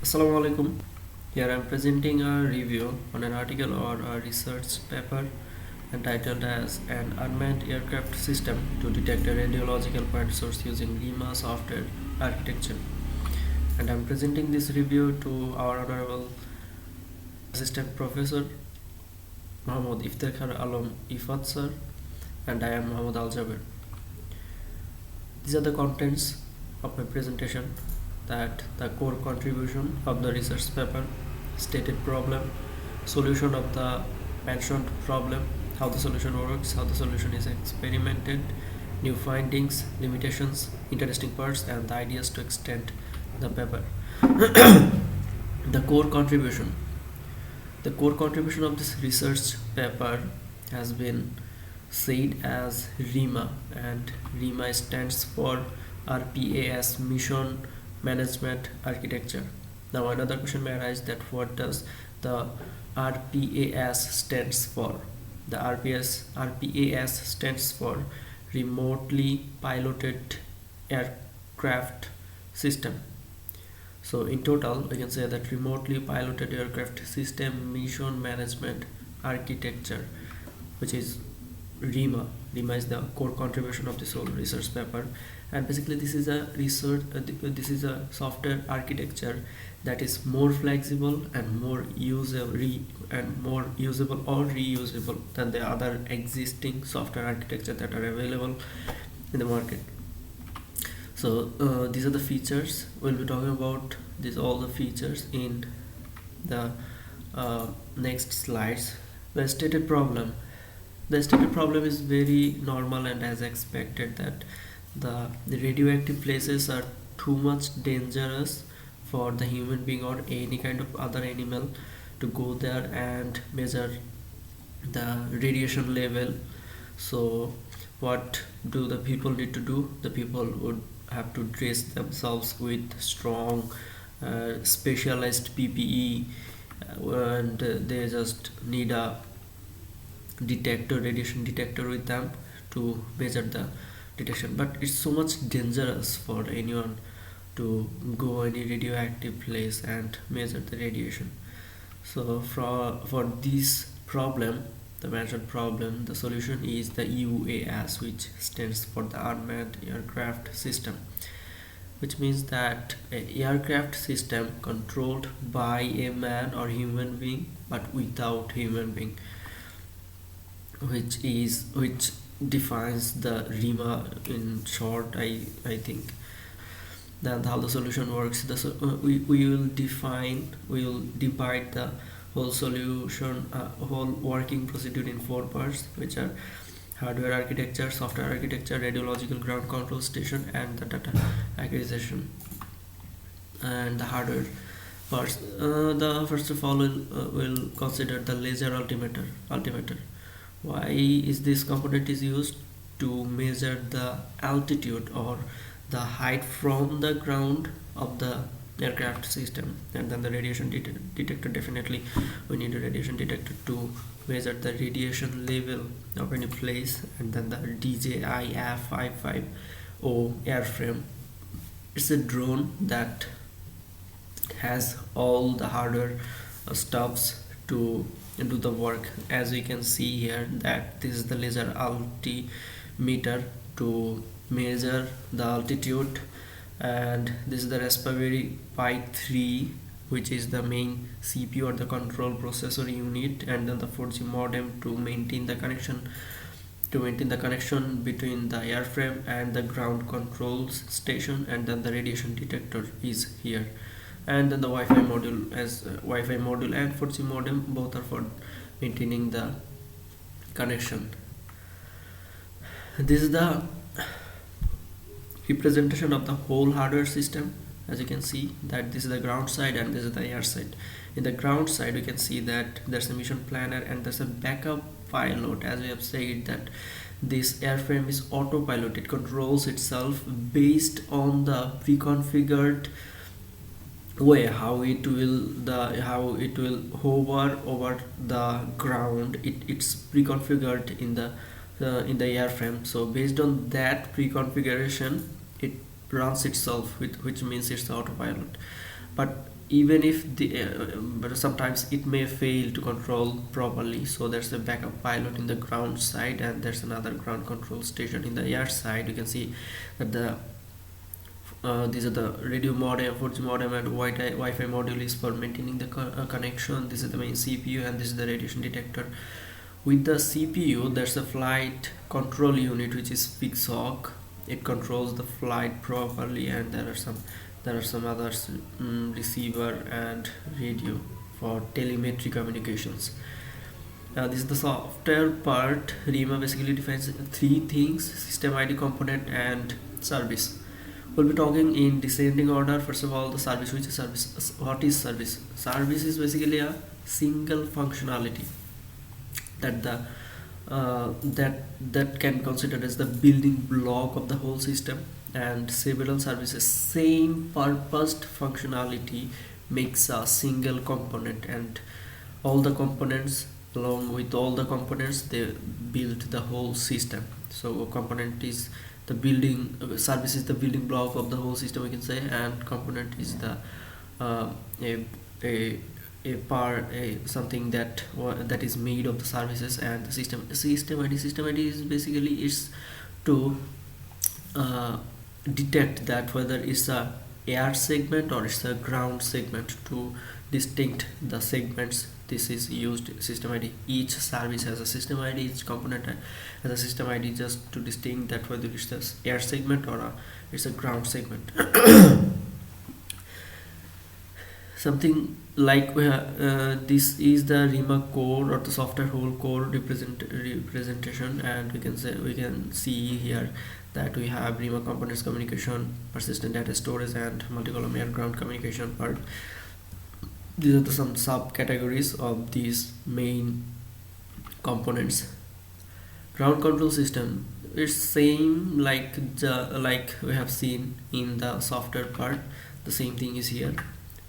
Assalamu alaikum. Here I am presenting a review on an article or a research paper entitled as an unmanned aircraft system to detect a radiological point source using RIMA software architecture. And I am presenting this review to our honorable assistant professor Muhammad Iftekhar Alam Ifat sir, and I am Muhammad Al Jaber. These are the contents of my presentation: that the core contribution of the research paper, stated problem, solution of the mentioned problem, how the solution works, how the solution is experimented, new findings, limitations, interesting parts, and the ideas to extend the paper. The core contribution. The core contribution of this research paper has been said as RIMA, and RIMA stands for RPAS Mission Management Architecture. Now another question may arise, that what does the RPAS stands for? The RPAS stands for Remotely Piloted Aircraft System. So in total we can say that Remotely Piloted Aircraft System Mission Management Architecture, which is RIMA. RIMA is the core contribution of this whole research paper, and basically this is a software architecture that is more flexible and more usable or reusable than the other existing software architecture that are available in the market. So these are the features. We'll be talking about all the features in the next slides. The stated problem. The stated problem is very normal and as expected, that the radioactive places are too much dangerous for the human being or any kind of other animal to go there and measure the radiation level. So what do the people need to do? The people would have to dress themselves with strong specialized PPE, and they just need a radiation detector with them to measure the detection. But it's so much dangerous for anyone to go any radioactive place and measure the radiation. So for this problem, the mentioned problem, the solution is the UAS, which stands for the Unmanned Aircraft System, which means that an aircraft system controlled by a man or human being but without human being, which defines the RIMA in short, I think. Then how the solution works, we will divide the whole solution, whole working procedure in 4 parts, which are hardware architecture, software architecture, radiological ground control station, and the data acquisition. And the hardware parts, the first of all we'll consider the laser altimeter. Why is this component is used? To measure the altitude or the height from the ground of the aircraft system. And then the radiation detector, definitely we need a radiation detector to measure the radiation level of any place. And then the DJI F550 airframe, it's a drone that has all the hardware stuffs to do the work. As we can see here, that this is the laser altimeter to measure the altitude, and this is the Raspberry Pi 3, which is the main CPU or the control processor unit, and then the 4G modem to maintain the connection between the airframe and the ground controls station. And then the radiation detector is here, and then the Wi-Fi module, and 4G modem, both are for maintaining the connection. This is the representation of the whole hardware system. As you can see, that this is the ground side and this is the air side. In the ground side, we can see that there's a mission planner and there's a backup pilot. As we have said, that this airframe is autopilot. It controls itself based on the pre-configured way how it will hover over the ground. It's pre-configured in the airframe. So based on that pre-configuration, it runs itself, which means it's autopilot. But even if but sometimes it may fail to control properly, so there's a backup pilot in the ground side and there's another ground control station in the air side. You can see that these are the radio modem, 4G modem, and Wi-Fi module is for maintaining the connection. This is the main CPU, and this is the radiation detector. With the CPU, there's a flight control unit which is PICSOC. It controls the flight properly, and there are some others, receiver and radio for telemetry communications. This is the software part. RIMA basically defines three things: system ID, component, and service. We'll be talking in descending order. First of all, the service. Which is service? What is service? Service is basically a single functionality that that can be considered as the building block of the whole system, and several services same purposed functionality makes a single component, and all the components, along with all the components, they build the whole system. So component is the building, service is the building block of the whole system, we can say, and component is the a part, something that is made of the services. And the system ID is basically is to detect that whether it's a air segment or it's a ground segment. To distinct the segments, this is used system ID. Each service has a system ID, each component has a system ID, just to distinct that whether it's the air segment or it's a ground segment. Something like this is the RIMA core, or the software whole core representation, and we can see here that we have RIMA components, communication, persistent data storage, and multi-column air ground communication part. These are some subcategories of these main components. Ground control system is same like we have seen in the software part. The same thing is here.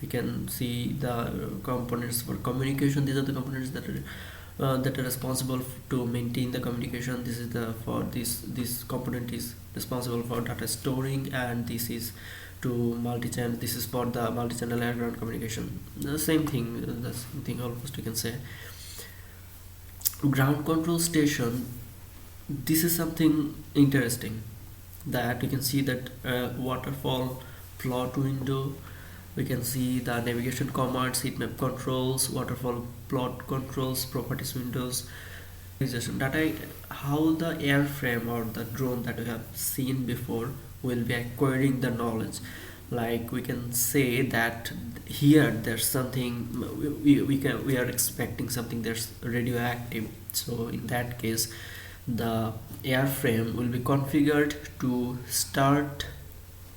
We can see the components for communication. These are the components that are responsible to maintain the communication. This is this component is responsible for data storing, and this is to multi-channel. This is for the multi-channel air ground communication. The same thing almost, you can say. Ground control station, this is something interesting, that you can see that waterfall plot window. We can see the navigation commands, heat map controls, waterfall plot controls, properties windows, data, how the airframe or the drone that we have seen before will be acquiring the knowledge. Like we can say that here there's something, we are expecting something that's radioactive. So in that case, the airframe will be configured to start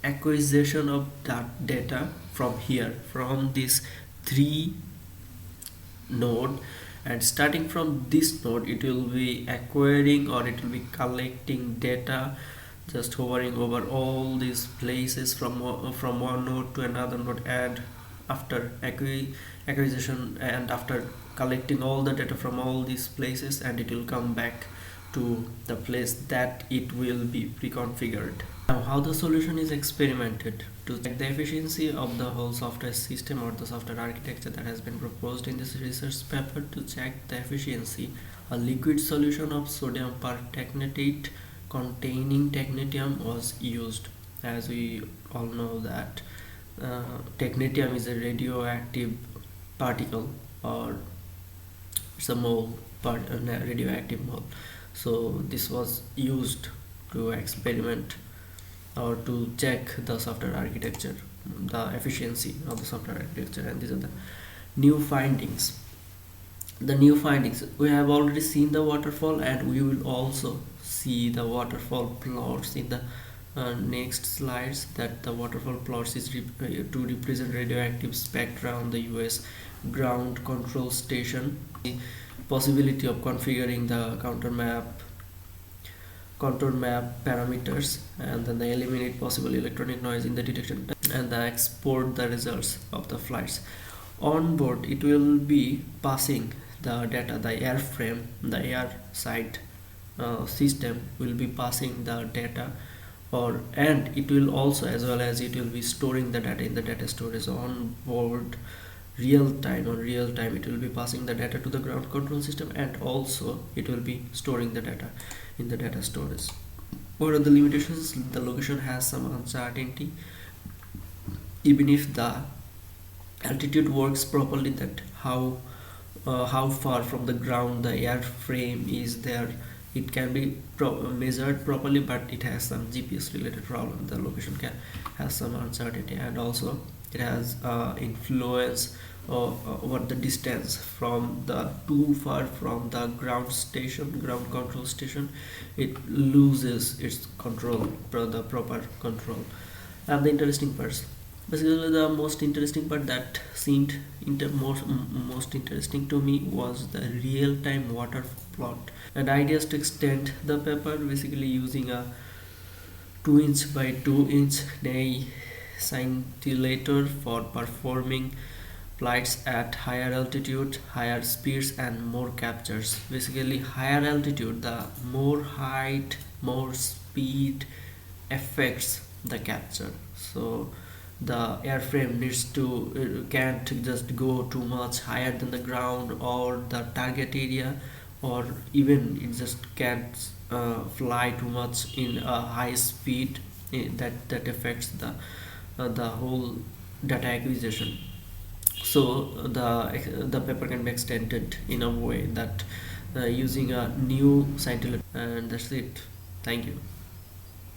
acquisition of that data from here, from this 3 node, and starting from this node it will be acquiring, or it will be collecting data, just hovering over all these places from one node to another node. And after acquisition and after collecting all the data from all these places, and it will come back to the place that it will be pre-configured. Now, how the solution is experimented to check the efficiency of the whole software system or the software architecture that has been proposed in this research paper. To check the efficiency, a liquid solution of sodium pertechnetate containing technetium was used. As we all know that technetium is a radioactive particle, or it's a mole, radioactive mole. So this was used to experiment or to check the software architecture, the efficiency of the software architecture. And these are the new findings. The new findings, we have already seen the waterfall, and we will also see the waterfall plots in the next slides. That the waterfall plots is to represent radioactive spectra on the US ground control station. The possibility of configuring the contour map parameters, and then they eliminate possible electronic noise in the detection, and they export the results of the flights. On board, it will be passing the data, the airframe, the air side system will be passing the data and it will also, as well as it will be storing the data in the data storage on board real time. It will be passing the data to the ground control system, and also it will be storing the data in the data storage. What are the limitations? The location has some uncertainty. Even if the altitude works properly, that how far from the ground the airframe is there, it can be measured properly, but it has some GPS related problem. The location can has some uncertainty, and also it has influence what the distance from the too far from the ground control station, it loses its control, the proper control. And the interesting parts, basically the most interesting part that seemed most interesting to me was the real-time water plot, and ideas to extend the paper, basically using a 2" by 2" nay scintillator for performing flights at higher altitude, higher speeds, and more captures. Basically, higher altitude, the more height, more speed affects the capture. So the airframe needs to can't just go too much higher than the ground or the target area, or even it just can't fly too much in a high speed. That affects the whole data acquisition. So the paper can be extended in a way that using a new scientific, and that's it. Thank you.